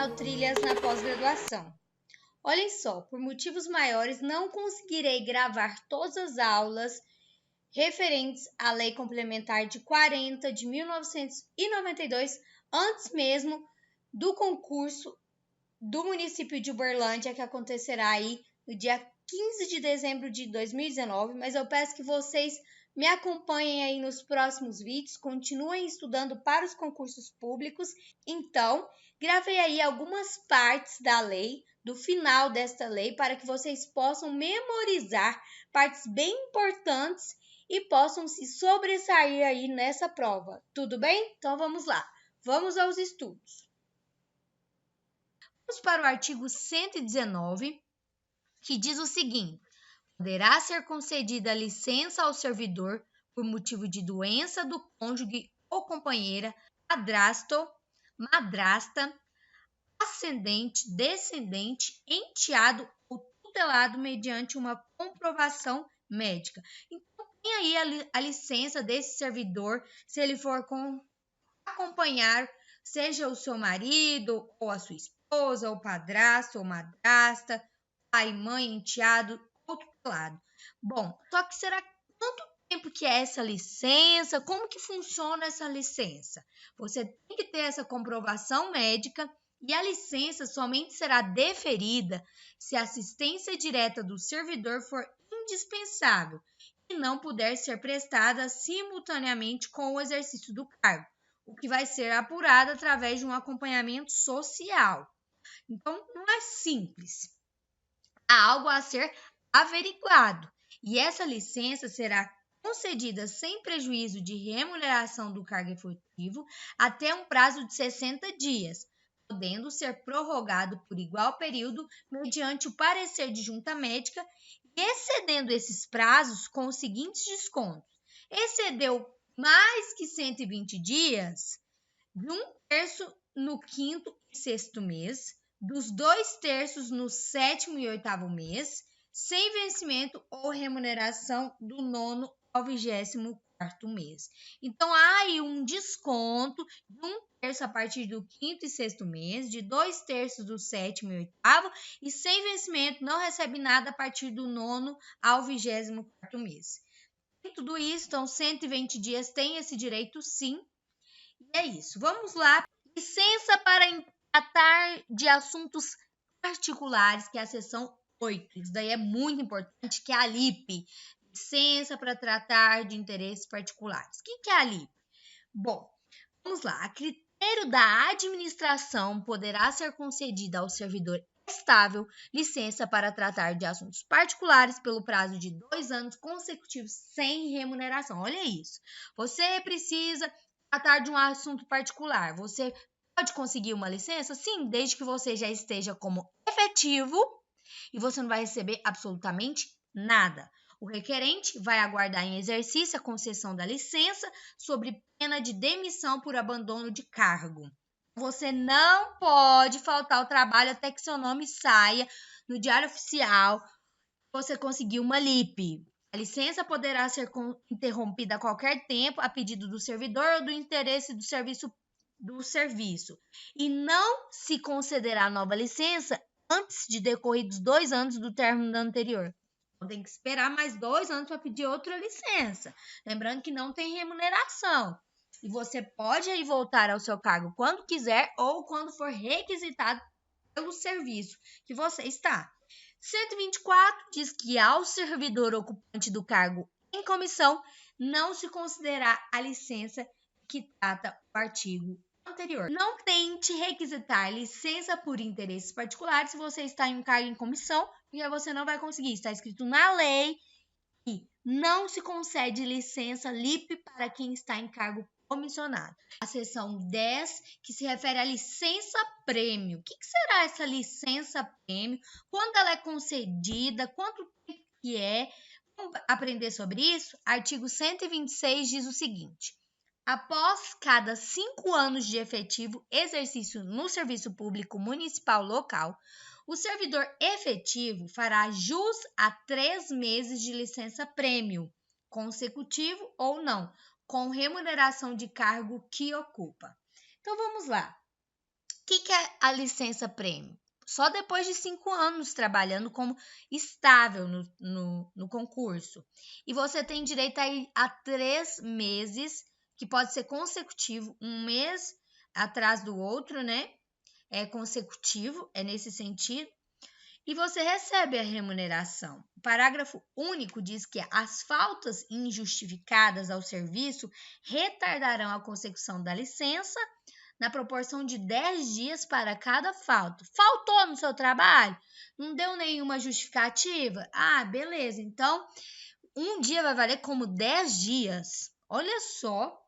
Digital Trilhas na pós-graduação. Olhem só, por motivos maiores não conseguirei gravar todas as aulas referentes à Lei Complementar de 40 de 1992, antes mesmo do concurso do município de Uberlândia, que acontecerá aí no dia 15 de dezembro de 2019, mas eu peço que vocês me acompanhem aí nos próximos vídeos, continuem estudando para os concursos públicos. Então, gravei aí algumas partes da lei, do final desta lei, para que vocês possam memorizar partes bem importantes e possam se sobressair aí nessa prova. Tudo bem? Então vamos lá. Vamos aos estudos. Vamos para o artigo 119, que diz o seguinte: poderá ser concedida licença ao servidor por motivo de doença do cônjuge ou companheira, padrasto, madrasta, ascendente, descendente, enteado ou tutelado mediante uma comprovação médica. Então, tem aí a licença desse servidor, se ele for acompanhar, seja o seu marido, ou a sua esposa, ou padrasto, ou madrasta, pai, mãe, enteado, ou tutelado. Bom, só que será quanto tempo que é essa licença? Como que funciona essa licença? Você tem que ter essa comprovação médica e a licença somente será deferida se a assistência direta do servidor for indispensável e não puder ser prestada simultaneamente com o exercício do cargo, o que vai ser apurado através de um acompanhamento social. Então, não é simples. Há algo a ser averiguado, e essa licença será concedida sem prejuízo de remuneração do cargo efetivo até um prazo de 60 dias, podendo ser prorrogado por igual período mediante o parecer de junta médica e excedendo esses prazos com os seguintes descontos: excedeu mais que 120 dias, de 1/3 no 5º e 6º mês, dos 2/3 no 7º e 8º mês, sem vencimento ou remuneração do 9º ao 24º mês. Então, há aí um desconto de 1/3 a partir do 5º e 6º mês, de 2/3 do 7º e 8º, e sem vencimento não recebe nada a partir do 9º ao 24º mês. E tudo isso, então 120 dias tem esse direito sim. E é isso. Vamos lá. Licença para tratar de assuntos particulares, que é a seção 8. Isso daí é muito importante, que é a LIP. Licença para tratar de interesses particulares. O que é a LIP? Bom, vamos lá. A critério da administração poderá ser concedida ao servidor estável licença para tratar de assuntos particulares pelo prazo de 2 anos consecutivos sem remuneração. Olha isso. Você precisa tratar de um assunto particular. Você pode conseguir uma licença? Sim, desde que você já esteja como efetivo e você não vai receber absolutamente nada. O requerente vai aguardar em exercício a concessão da licença sob pena de demissão por abandono de cargo. Você não pode faltar ao trabalho até que seu nome saia no Diário Oficial. Você conseguiu uma LIP. A licença poderá ser interrompida a qualquer tempo a pedido do servidor ou do interesse do serviço. E não se concederá nova licença antes de decorridos 2 anos do término da anterior. Então, tem que esperar mais 2 anos para pedir outra licença. Lembrando que não tem remuneração. E você pode aí voltar ao seu cargo quando quiser ou quando for requisitado pelo serviço que você está. 124 diz que ao servidor ocupante do cargo em comissão não se considerará a licença que trata o artigo anterior. Não tente requisitar licença por interesses particulares se você está em um cargo em comissão, porque você não vai conseguir. Está escrito na lei que não se concede licença LIP para quem está em cargo comissionado. A seção 10, que se refere à licença prêmio. O que será essa licença prêmio? Quando ela é concedida? Quanto tempo que é? Vamos aprender sobre isso? Artigo 126 diz o seguinte: após cada 5 anos de efetivo exercício no serviço público municipal local, o servidor efetivo fará jus a 3 meses de licença prêmio, consecutivo ou não, com remuneração de cargo que ocupa. Então, vamos lá. que é a licença-prêmio? Só depois de 5 anos trabalhando como estável no concurso. E você tem direito a 3 meses, que pode ser consecutivo, um mês atrás do outro, né? É consecutivo, é nesse sentido. E você recebe a remuneração. O parágrafo único diz que as faltas injustificadas ao serviço retardarão a consecução da licença na proporção de 10 dias para cada falta. Faltou no seu trabalho? Não deu nenhuma justificativa? Ah, beleza. Então, um dia vai valer como 10 dias. Olha só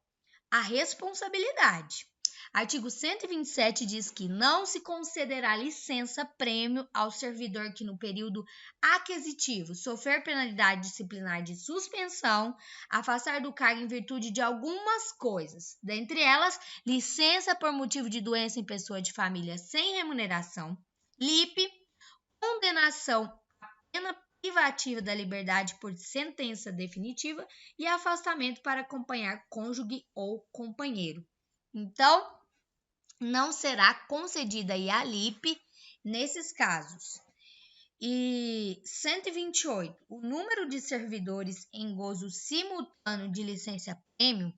a responsabilidade. Artigo 127 diz que não se concederá licença-prêmio ao servidor que, no período aquisitivo, sofrer penalidade disciplinar de suspensão, afastar do cargo em virtude de algumas coisas, dentre elas, licença por motivo de doença em pessoa de família sem remuneração, LIP, condenação à pena privativa da liberdade por sentença definitiva e afastamento para acompanhar cônjuge ou companheiro. Então, não será concedida a LIP nesses casos. E 128, o número de servidores em gozo simultâneo de licença-prêmio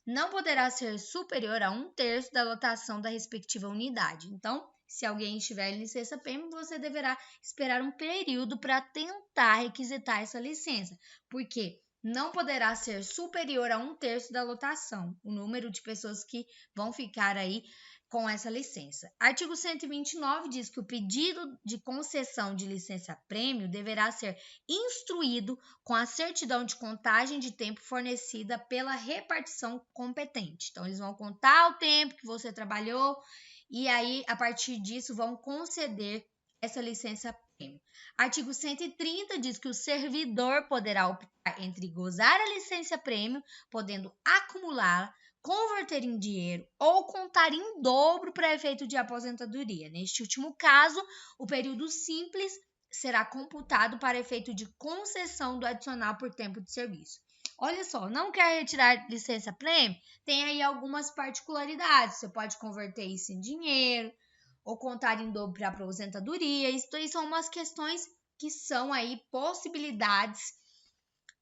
não poderá ser superior a 1/3 da lotação da respectiva unidade. Então, se alguém estiver em licença-prêmio, você deverá esperar um período para tentar requisitar essa licença, porque não poderá ser superior a 1/3 da lotação, o número de pessoas que vão ficar aí com essa licença. Artigo 129 diz que o pedido de concessão de licença-prêmio deverá ser instruído com a certidão de contagem de tempo fornecida pela repartição competente. Então, eles vão contar o tempo que você trabalhou e aí, a partir disso, vão conceder essa licença-prêmio. Artigo 130 diz que o servidor poderá optar entre gozar a licença-prêmio, podendo acumulá-la, converter em dinheiro ou contar em dobro para efeito de aposentadoria. Neste último caso, o período simples será computado para efeito de concessão do adicional por tempo de serviço. Olha só, não quer retirar licença-prêmio? Tem aí algumas particularidades. Você pode converter isso em dinheiro ou contar em dobro para aposentadoria. Isso aí são umas questões que são aí possibilidades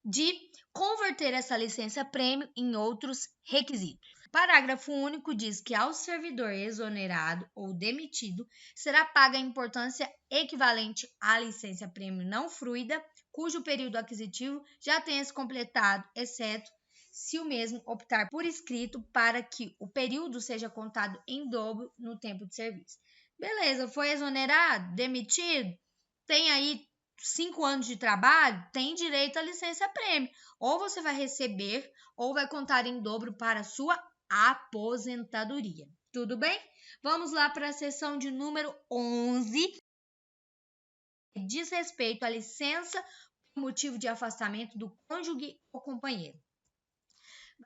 de converter essa licença-prêmio em outros requisitos. O parágrafo único diz que ao servidor exonerado ou demitido será paga a importância equivalente à licença-prêmio não fruída, cujo período aquisitivo já tenha se completado, exceto se o mesmo optar por escrito para que o período seja contado em dobro no tempo de serviço. Beleza, foi exonerado, demitido, tem aí 5 anos de trabalho, tem direito à licença-prêmio. Ou você vai receber, ou vai contar em dobro para a sua aposentadoria. Tudo bem? Vamos lá para a seção de número 11. Diz respeito à licença por motivo de afastamento do cônjuge ou companheiro.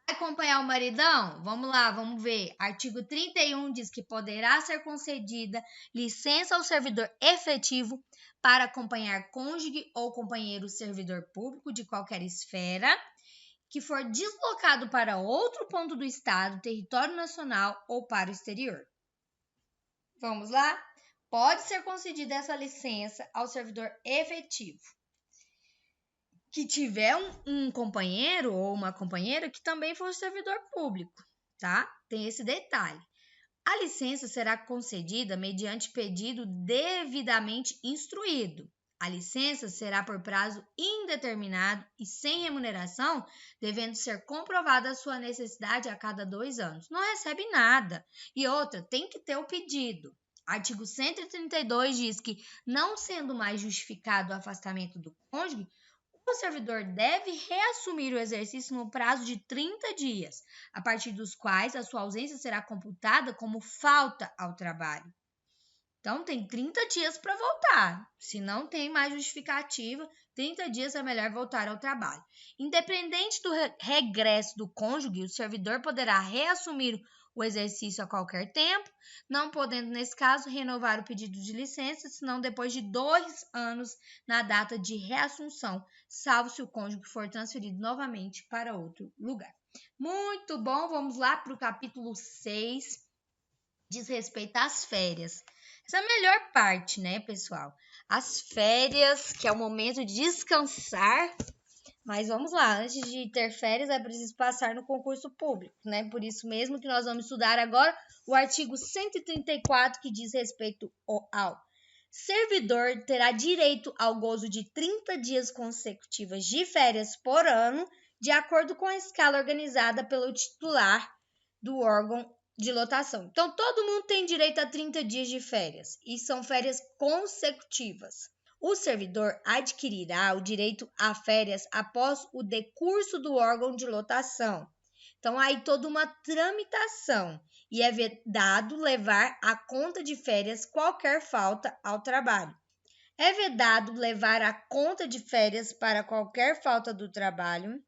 Vai acompanhar o maridão? Vamos lá, vamos ver. Artigo 31 diz que poderá ser concedida licença ao servidor efetivo para acompanhar cônjuge ou companheiro servidor público de qualquer esfera que for deslocado para outro ponto do estado, território nacional ou para o exterior. Vamos lá? Pode ser concedida essa licença ao servidor efetivo que tiver um companheiro ou uma companheira que também for servidor público, tá? Tem esse detalhe. A licença será concedida mediante pedido devidamente instruído. A licença será por prazo indeterminado e sem remuneração, devendo ser comprovada a sua necessidade a cada 2 anos. Não recebe nada. E outra, tem que ter o pedido. Artigo 132 diz que, não sendo mais justificado o afastamento do cônjuge, o servidor deve reassumir o exercício no prazo de 30 dias, a partir dos quais a sua ausência será computada como falta ao trabalho. Então, tem 30 dias para voltar. Se não tem mais justificativa, 30 dias é melhor voltar ao trabalho. Independente do regresso do cônjuge, o servidor poderá reassumir o exercício a qualquer tempo, não podendo, nesse caso, renovar o pedido de licença, senão depois de 2 anos na data de reassunção, salvo se o cônjuge for transferido novamente para outro lugar. Muito bom, vamos lá para o capítulo 6. diz respeito às férias. Essa é a melhor parte, né, pessoal? As férias, que é o momento de descansar. Mas vamos lá, antes de ter férias é preciso passar no concurso público, né? Por isso mesmo que nós vamos estudar agora o artigo 134, que diz respeito ao servidor terá direito ao gozo de 30 dias consecutivos de férias por ano, de acordo com a escala organizada pelo titular do órgão de lotação. Então, todo mundo tem direito a 30 dias de férias, e são férias consecutivas. O servidor adquirirá o direito a férias após o decurso do órgão de lotação. Então, aí toda uma tramitação, e é vedado levar à conta de férias qualquer falta ao trabalho. É vedado levar a conta de férias para qualquer falta do trabalho.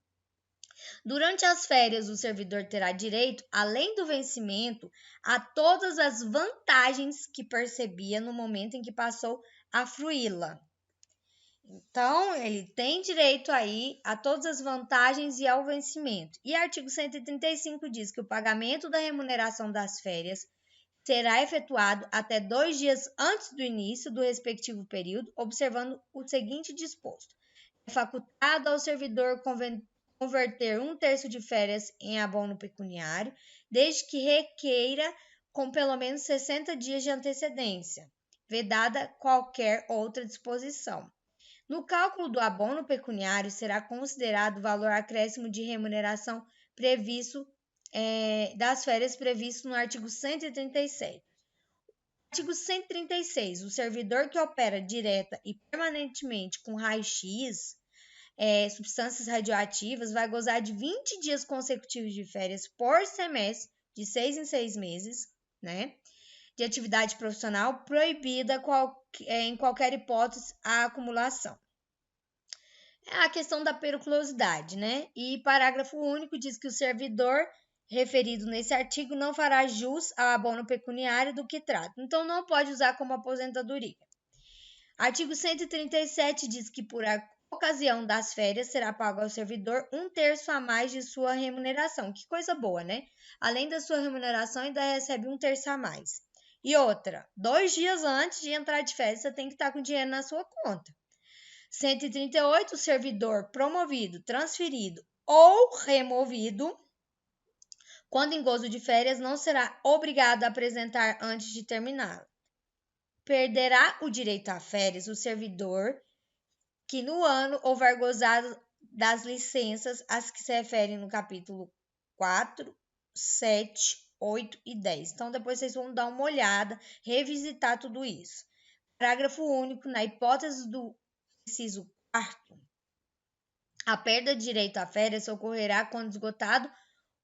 Durante as férias, o servidor terá direito, além do vencimento, a todas as vantagens que percebia no momento em que passou a fruí-la. Então, ele tem direito aí a todas as vantagens e ao vencimento. E artigo 135 diz que o pagamento da remuneração das férias será efetuado até 2 dias antes do início do respectivo período, observando o seguinte disposto: é facultado ao servidor converter 1/3 de férias em abono pecuniário, desde que requeira com pelo menos 60 dias de antecedência, vedada qualquer outra disposição. No cálculo do abono pecuniário será considerado o valor acréscimo de remuneração previsto das férias previsto no artigo 137. Artigo 136. O servidor que opera direta e permanentemente com raio-x, substâncias radioativas, vai gozar de 20 dias consecutivos de férias por semestre, de 6 em 6 meses, né? De atividade profissional, proibida em qualquer hipótese a acumulação. É a questão da periculosidade, né? E parágrafo único diz que o servidor referido nesse artigo não fará jus ao abono pecuniário do que trata, então não pode usar como aposentadoria. Artigo 137 diz que por ocasião das férias será pago ao servidor 1/3 a mais de sua remuneração. Que coisa boa, né? Além da sua remuneração, ainda recebe 1/3 a mais. E outra, 2 dias antes de entrar de férias, você tem que estar com dinheiro na sua conta. 138, o servidor promovido, transferido ou removido, quando em gozo de férias, não será obrigado a apresentar antes de terminá-la. Perderá o direito a férias o servidor que no ano houver gozado das licenças às que se referem no capítulo 4, 7, 8 e 10. Então, depois vocês vão dar uma olhada, revisitar tudo isso. Parágrafo único, na hipótese do inciso 4º, a perda de direito a férias ocorrerá quando esgotado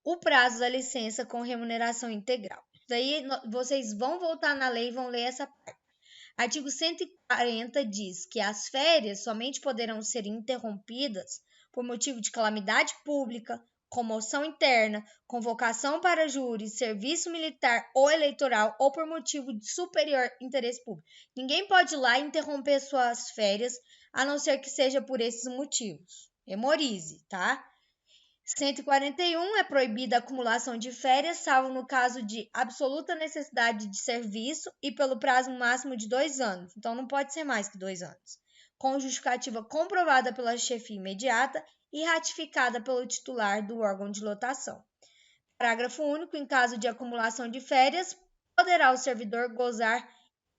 o prazo da licença com remuneração integral. Daí vocês vão voltar na lei e vão ler essa parte. Artigo 140 diz que as férias somente poderão ser interrompidas por motivo de calamidade pública, comoção interna, convocação para júri, serviço militar ou eleitoral ou por motivo de superior interesse público. Ninguém pode ir lá e interromper suas férias, a não ser que seja por esses motivos. Memorize, tá? 141 é proibida a acumulação de férias, salvo no caso de absoluta necessidade de serviço e pelo prazo máximo de 2 anos. Então, não pode ser mais que 2 anos. Com justificativa comprovada pela chefia imediata e ratificada pelo titular do órgão de lotação. Parágrafo único. Em caso de acumulação de férias, poderá o servidor gozar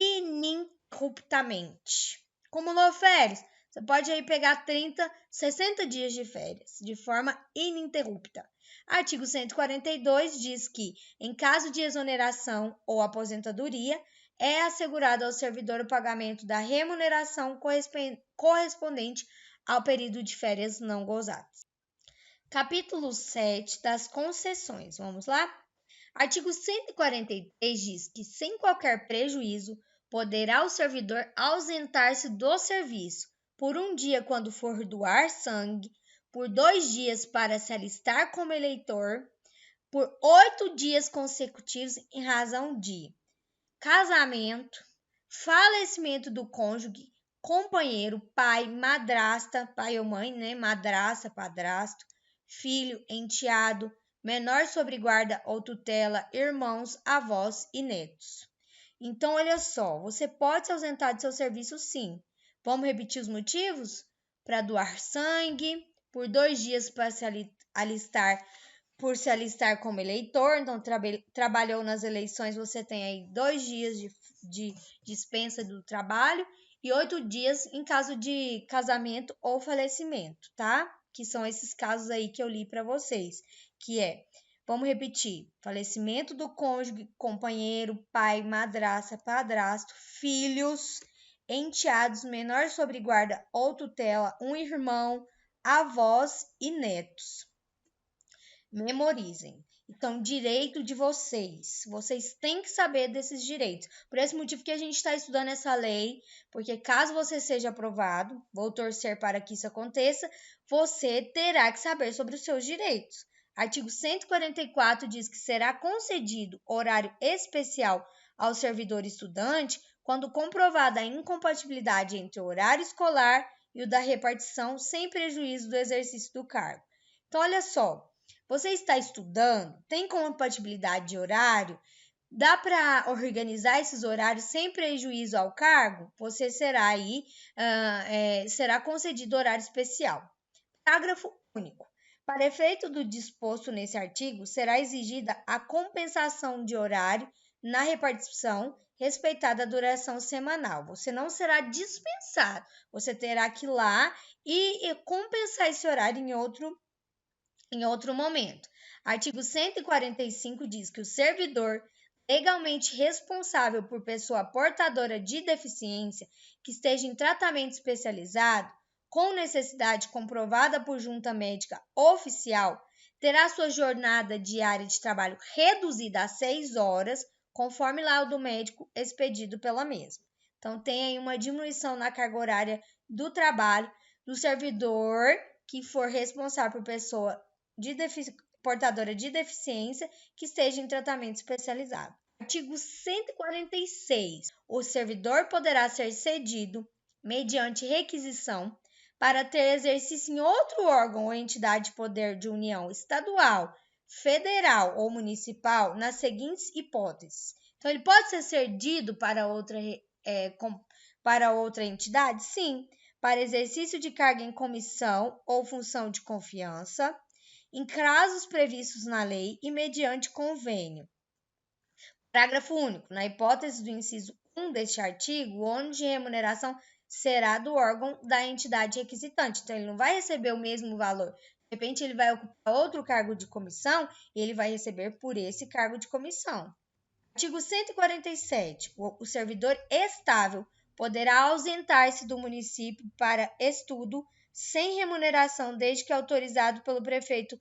ininterruptamente. Acumulou férias? Você pode aí pegar 30, 60 dias de férias, de forma ininterrupta. Artigo 142 diz que, em caso de exoneração ou aposentadoria, é assegurado ao servidor o pagamento da remuneração correspondente ao período de férias não gozadas. Capítulo 7 das concessões. Vamos lá? Artigo 143 diz que, sem qualquer prejuízo, poderá o servidor ausentar-se do serviço por 1 dia quando for doar sangue, por 2 dias para se alistar como eleitor, por 8 dias consecutivos em razão de casamento, falecimento do cônjuge, companheiro, pai, madrasta, pai ou mãe, né? Madrasta, padrasto, filho, enteado, menor sobre guarda ou tutela, irmãos, avós e netos. Então, olha só, você pode se ausentar de seu serviço sim. Vamos repetir os motivos? Para doar sangue, por 2 dias para se alistar como eleitor, então trabalhou nas eleições, você tem aí 2 dias de dispensa do trabalho e 8 dias em caso de casamento ou falecimento, tá? Que são esses casos aí que eu li para vocês, que vamos repetir, falecimento do cônjuge, companheiro, pai, madrasta, padrasto, filhos, enteados, menor sobre guarda ou tutela, um irmão, avós e netos. Memorizem. Então, direito de vocês. Vocês têm que saber desses direitos. Por esse motivo que a gente está estudando essa lei, porque caso você seja aprovado, vou torcer para que isso aconteça, você terá que saber sobre os seus direitos. Artigo 144 diz que será concedido horário especial ao servidor estudante quando comprovada a incompatibilidade entre o horário escolar e o da repartição, sem prejuízo do exercício do cargo. Então, olha só. Você está estudando? Tem compatibilidade de horário? Dá para organizar esses horários sem prejuízo ao cargo? Você será será concedido horário especial. Parágrafo único. Para efeito do disposto nesse artigo, será exigida a compensação de horário na repartição, respeitada a duração semanal. Você não será dispensado. Você terá que ir lá e compensar esse horário em outro momento. Artigo 145 diz que o servidor legalmente responsável por pessoa portadora de deficiência que esteja em tratamento especializado, com necessidade comprovada por junta médica oficial, terá sua jornada diária de trabalho reduzida a 6 horas, conforme laudo médico expedido pela mesma. Então, tem aí uma diminuição na carga horária do trabalho do servidor que for responsável por pessoa portadora de deficiência que esteja em tratamento especializado. Artigo 146. O servidor poderá ser cedido, mediante requisição, para ter exercício em outro órgão ou entidade de poder de união estadual, federal ou municipal, nas seguintes hipóteses. Então, ele pode ser cedido para outra entidade? Sim, para exercício de carga em comissão ou função de confiança, em casos previstos na lei e mediante convênio. Parágrafo único. Na hipótese do inciso 1 deste artigo, o ônus de remuneração será do órgão da entidade requisitante. Então, ele não vai receber o mesmo valor. De repente, ele vai ocupar outro cargo de comissão e ele vai receber por esse cargo de comissão. Artigo 147. O servidor estável poderá ausentar-se do município para estudo sem remuneração, desde que autorizado pelo prefeito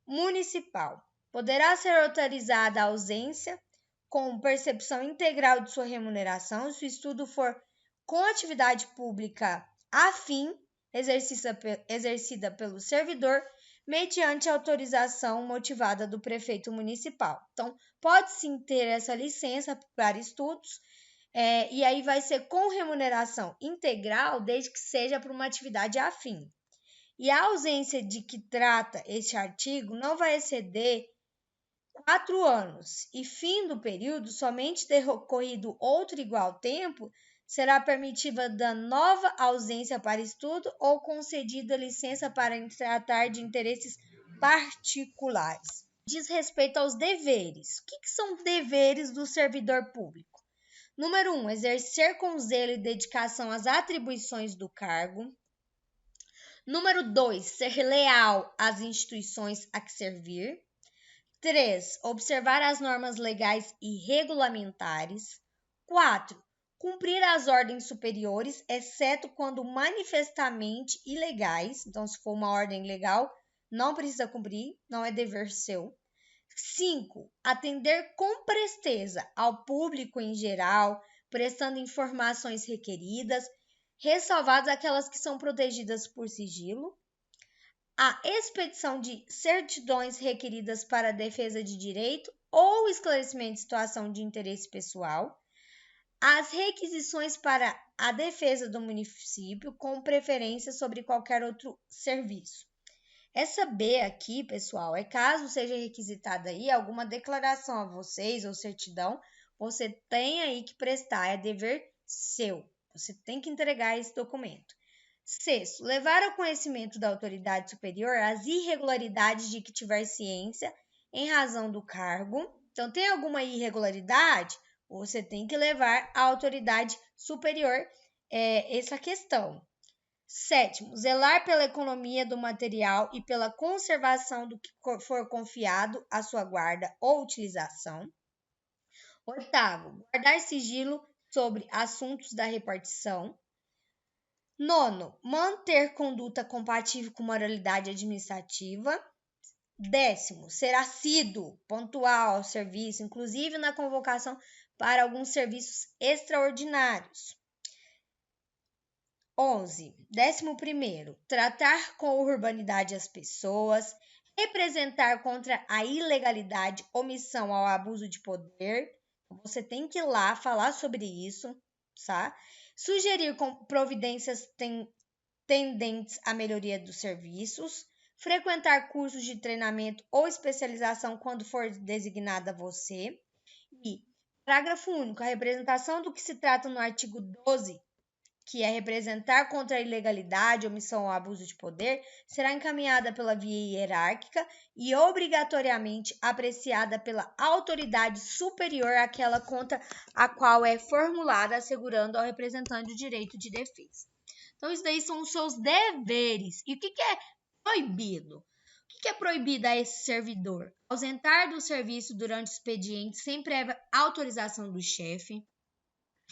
municipal. Poderá ser autorizada a ausência com percepção integral de sua remuneração se o estudo for com atividade pública afim, exercida pelo servidor, mediante autorização motivada do prefeito municipal. Então, pode sim ter essa licença para estudos, e aí vai ser com remuneração integral, desde que seja para uma atividade afim. E a ausência de que trata este artigo não vai exceder 4 anos, e fim do período, somente decorrido outro igual tempo, será permitida da nova ausência para estudo ou concedida licença para tratar de interesses particulares. Diz respeito aos deveres. O que são deveres do servidor público? Número 1, exercer com zelo e dedicação as atribuições do cargo. Número 2, ser leal às instituições a que servir. 3, observar as normas legais e regulamentares. 4, cumprir as ordens superiores, exceto quando manifestamente ilegais. Então, se for uma ordem legal, não precisa cumprir, não é dever seu. 5, atender com presteza ao público em geral, prestando informações requeridas, ressalvadas aquelas que são protegidas por sigilo. A expedição de certidões requeridas para a defesa de direito ou esclarecimento de situação de interesse pessoal. As requisições para a defesa do município, com preferência sobre qualquer outro serviço. Essa B aqui, pessoal, é caso seja requisitada aí alguma declaração a vocês ou certidão, você tem aí que prestar, é dever seu. Você tem que entregar esse documento. Sexto, levar ao conhecimento da autoridade superior as irregularidades de que tiver ciência em razão do cargo. Então, tem alguma irregularidade? Você tem que levar à autoridade superior essa questão. Sétimo, zelar pela economia do material e pela conservação do que for confiado à sua guarda ou utilização. Oitavo, guardar sigilo sobre assuntos da repartição. Nono, manter conduta compatível com moralidade administrativa. Décimo, ser assíduo, pontual ao serviço, inclusive na convocação para alguns serviços extraordinários. 11. 11º, tratar com urbanidade as pessoas, representar contra a ilegalidade, omissão ao abuso de poder. Você tem que ir lá falar sobre isso, tá? Sugerir providências tendentes à melhoria dos serviços, frequentar cursos de treinamento ou especialização quando for designada você. E, parágrafo único, a representação do que se trata no artigo 12, que é representar contra a ilegalidade, omissão ou abuso de poder, será encaminhada pela via hierárquica e obrigatoriamente apreciada pela autoridade superior àquela contra a qual é formulada, assegurando ao representante o direito de defesa. Então, isso daí são os seus deveres. E o que é proibido? O que é proibido a esse servidor? Ausentar do serviço durante o expediente sem prévia autorização do chefe.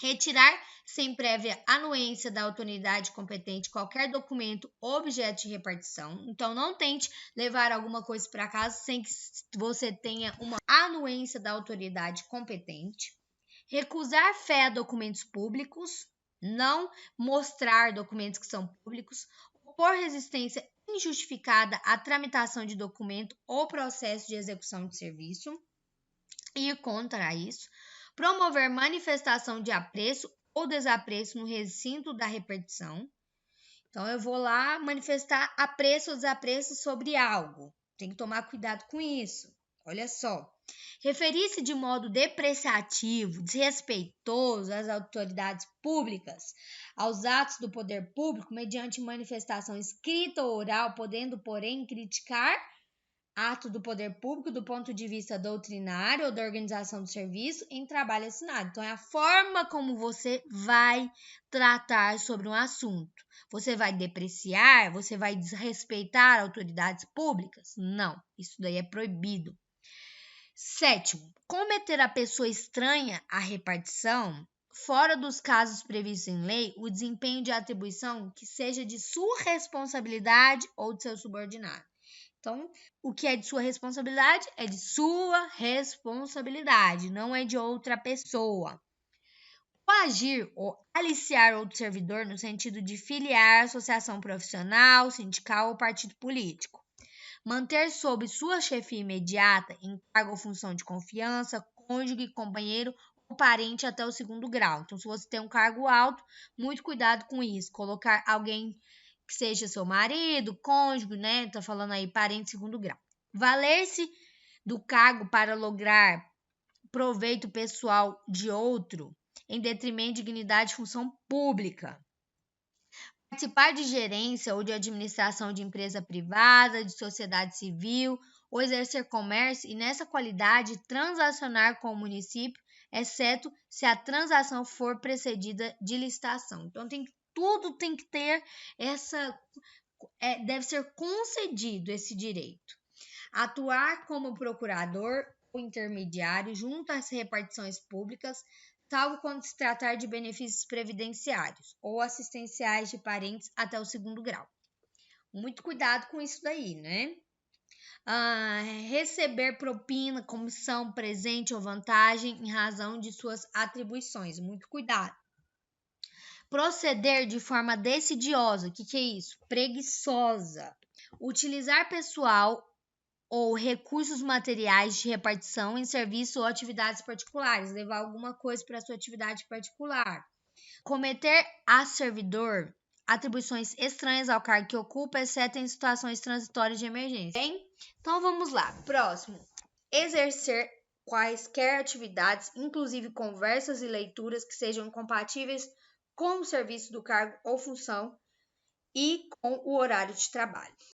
Retirar sem prévia anuência da autoridade competente qualquer documento objeto de repartição. Então, não tente levar alguma coisa para casa sem que você tenha uma anuência da autoridade competente. Recusar fé a documentos públicos. Não mostrar documentos que são públicos. Opor resistência injustificada à tramitação de documento ou processo de execução de serviço. Ir contra isso. Promover manifestação de apreço ou desapreço no recinto da repartição. Então, eu vou lá manifestar apreço ou desapreço sobre algo. Tem que tomar cuidado com isso. Olha só. Referir-se de modo depreciativo, desrespeitoso às autoridades públicas, aos atos do poder público, mediante manifestação escrita ou oral, podendo, porém, criticar ato do poder público do ponto de vista doutrinário ou da organização do serviço em trabalho assinado. Então, é a forma como você vai tratar sobre um assunto. Você vai depreciar? Você vai desrespeitar autoridades públicas? Não, isso daí é proibido. Sétimo, cometer a pessoa estranha à repartição, fora dos casos previstos em lei, o desempenho de atribuição que seja de sua responsabilidade ou de seu subordinado. Então, o que é de sua responsabilidade é de sua responsabilidade, não é de outra pessoa. Coagir ou aliciar outro servidor no sentido de filiar à associação profissional, sindical ou partido político. Manter sob sua chefia imediata, em cargo ou função de confiança, cônjuge, companheiro ou parente até o 2º grau. Então, se você tem um cargo alto, muito cuidado com isso. Colocar alguém que seja seu marido, cônjuge, né? Tá falando aí parente 2º grau. Valer-se do cargo para lograr proveito pessoal de outro em detrimento de dignidade e função pública. Participar de gerência ou de administração de empresa privada, de sociedade civil, ou exercer comércio e, nessa qualidade, transacionar com o município, exceto se a transação for precedida de licitação. Então, tudo tem que ter deve ser concedido esse direito. Atuar como procurador ou intermediário junto às repartições públicas, salvo quando se tratar de benefícios previdenciários ou assistenciais de parentes até o 2º grau. Muito cuidado com isso daí, né? Receber propina, comissão, presente ou vantagem em razão de suas atribuições. Muito cuidado. Proceder de forma decidiosa. O que é isso? Preguiçosa. Utilizar pessoal ou recursos materiais de repartição em serviço ou atividades particulares. Levar alguma coisa para sua atividade particular. Cometer a servidor atribuições estranhas ao cargo que ocupa, exceto em situações transitórias de emergência. Bem, então vamos lá. Próximo. Exercer quaisquer atividades, inclusive conversas e leituras que sejam incompatíveis com o serviço do cargo ou função e com o horário de trabalho.